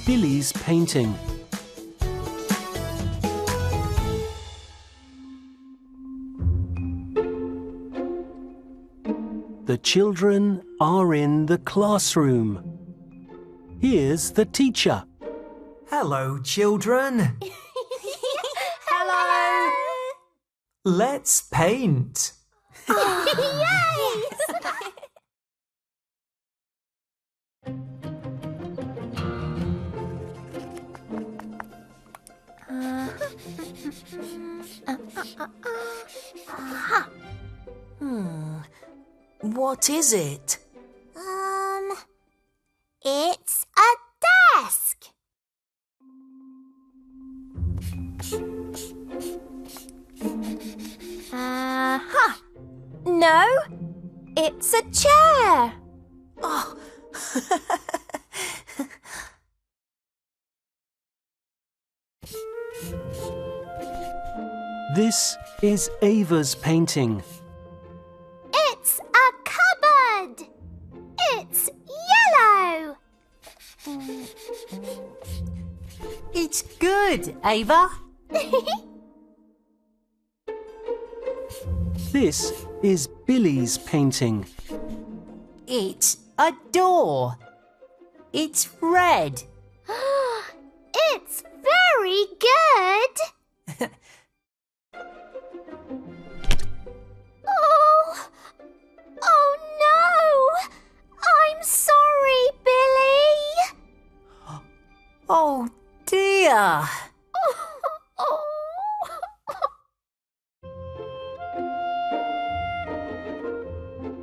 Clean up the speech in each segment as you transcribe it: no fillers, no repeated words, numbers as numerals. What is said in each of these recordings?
Billy's painting. The children are in the classroom. Here's the teacher. Hello, children. Hello! Let's paint. Yay! What is it? It's a desk. No, it's a chair. Oh. This is Ava's painting. It's a cupboard. It's yellow. It's good, Ava. This is Billy's painting. It's a door. It's red. It's very good. Oh no! I'm sorry, Billy. Oh dear.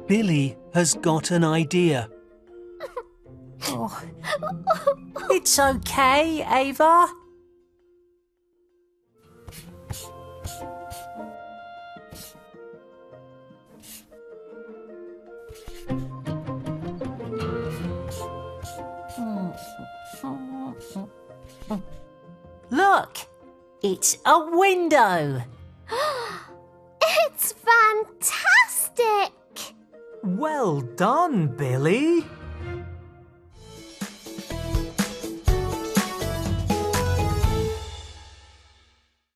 Billy has got an idea. Oh. It's okay, Ava. Look, it's a window. It's fantastic. Well done, Billy.